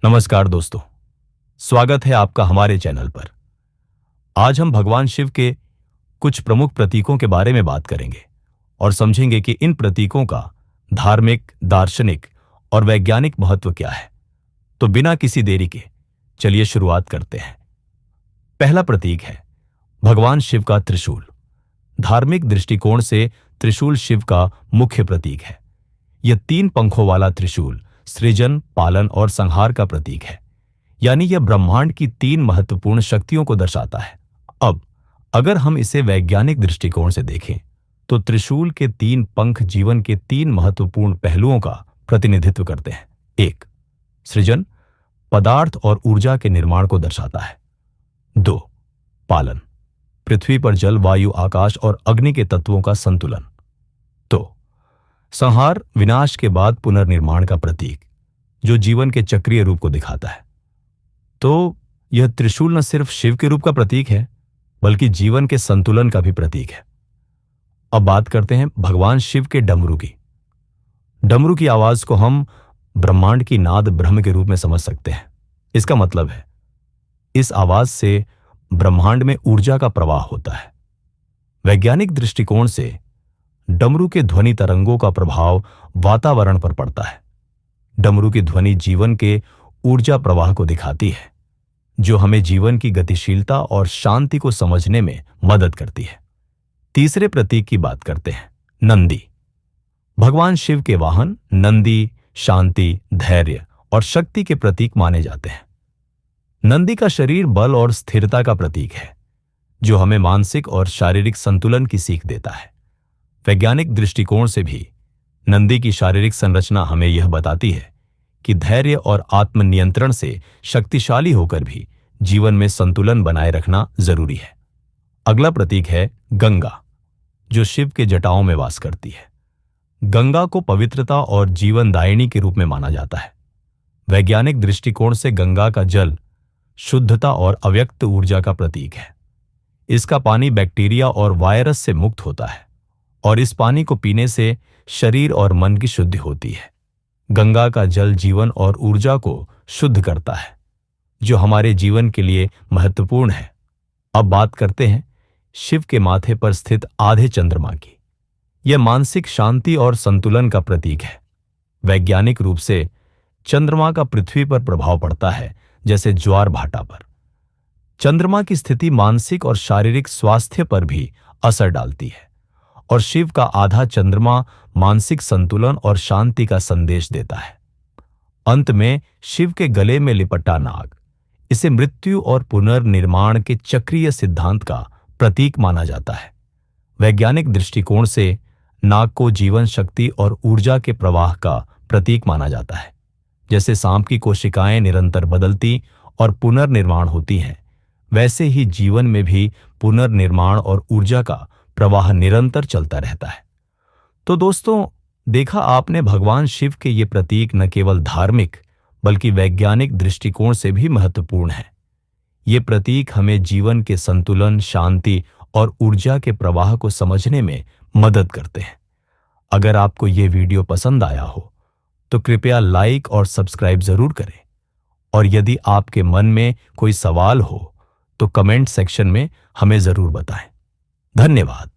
नमस्कार दोस्तों, स्वागत है आपका हमारे चैनल पर। आज हम भगवान शिव के कुछ प्रमुख प्रतीकों के बारे में बात करेंगे और समझेंगे कि इन प्रतीकों का धार्मिक, दार्शनिक और वैज्ञानिक महत्व क्या है। तो बिना किसी देरी के चलिए शुरुआत करते हैं। पहला प्रतीक है भगवान शिव का त्रिशूल। धार्मिक दृष्टिकोण से त्रिशूल शिव का मुख्य प्रतीक है। यह 3 पंखों वाला त्रिशूल सृजन, पालन और संहार का प्रतीक है, यानी यह ब्रह्मांड की 3 महत्वपूर्ण शक्तियों को दर्शाता है। अब अगर हम इसे वैज्ञानिक दृष्टिकोण से देखें तो त्रिशूल के 3 पंख जीवन के 3 महत्वपूर्ण पहलुओं का प्रतिनिधित्व करते हैं। 1. सृजन, पदार्थ और ऊर्जा के निर्माण को दर्शाता है। 2. पालन, पृथ्वी पर जल, वायु, आकाश और अग्नि के तत्वों का संतुलन। तो संहार, विनाश के बाद पुनर्निर्माण का प्रतीक, जो जीवन के चक्रीय रूप को दिखाता है। तो यह त्रिशूल न सिर्फ शिव के रूप का प्रतीक है, बल्कि जीवन के संतुलन का भी प्रतीक है। अब बात करते हैं भगवान शिव के डमरू की। डमरू की आवाज को हम ब्रह्मांड की नाद ब्रह्म के रूप में समझ सकते हैं। इसका मतलब है इस आवाज से ब्रह्मांड में ऊर्जा का प्रवाह होता है। वैज्ञानिक दृष्टिकोण से डमरू के ध्वनि तरंगों का प्रभाव वातावरण पर पड़ता है। डमरू की ध्वनि जीवन के ऊर्जा प्रवाह को दिखाती है, जो हमें जीवन की गतिशीलता और शांति को समझने में मदद करती है। तीसरे प्रतीक की बात करते हैं, नंदी। भगवान शिव के वाहन नंदी शांति, धैर्य और शक्ति के प्रतीक माने जाते हैं। नंदी का शरीर बल और स्थिरता का प्रतीक है, जो हमें मानसिक और शारीरिक संतुलन की सीख देता है। वैज्ञानिक दृष्टिकोण से भी नंदी की शारीरिक संरचना हमें यह बताती है कि धैर्य और आत्मनियंत्रण से शक्तिशाली होकर भी जीवन में संतुलन बनाए रखना जरूरी है। अगला प्रतीक है गंगा, जो शिव के जटाओं में वास करती है। गंगा को पवित्रता और जीवनदायिनी के रूप में माना जाता है। वैज्ञानिक दृष्टिकोण से गंगा का जल शुद्धता और अव्यक्त ऊर्जा का प्रतीक है। इसका पानी बैक्टीरिया और वायरस से मुक्त होता है और इस पानी को पीने से शरीर और मन की शुद्धि होती है। गंगा का जल जीवन और ऊर्जा को शुद्ध करता है, जो हमारे जीवन के लिए महत्वपूर्ण है। अब बात करते हैं शिव के माथे पर स्थित आधे चंद्रमा की। यह मानसिक शांति और संतुलन का प्रतीक है। वैज्ञानिक रूप से चंद्रमा का पृथ्वी पर प्रभाव पड़ता है, जैसे ज्वार भाटा पर। चंद्रमा की स्थिति मानसिक और शारीरिक स्वास्थ्य पर भी असर डालती है, और शिव का आधा चंद्रमा मानसिक संतुलन और शांति का संदेश देता है। अंत में शिव के गले में लिपटा नाग, इसे मृत्यु और पुनर्निर्माण के चक्रीय सिद्धांत का प्रतीक माना जाता है। वैज्ञानिक दृष्टिकोण से नाग को जीवन शक्ति और ऊर्जा के प्रवाह का प्रतीक माना जाता है। जैसे सांप की कोशिकाएं निरंतर बदलती और पुनर्निर्माण होती हैं, वैसे ही जीवन में भी पुनर्निर्माण और ऊर्जा का प्रवाह निरंतर चलता रहता है। तो दोस्तों, देखा आपने, भगवान शिव के ये प्रतीक न केवल धार्मिक बल्कि वैज्ञानिक दृष्टिकोण से भी महत्वपूर्ण है। ये प्रतीक हमें जीवन के संतुलन, शांति और ऊर्जा के प्रवाह को समझने में मदद करते हैं। अगर आपको ये वीडियो पसंद आया हो तो कृपया लाइक और सब्सक्राइब जरूर करें, और यदि आपके मन में कोई सवाल हो तो कमेंट सेक्शन में हमें जरूर बताएं। धन्यवाद।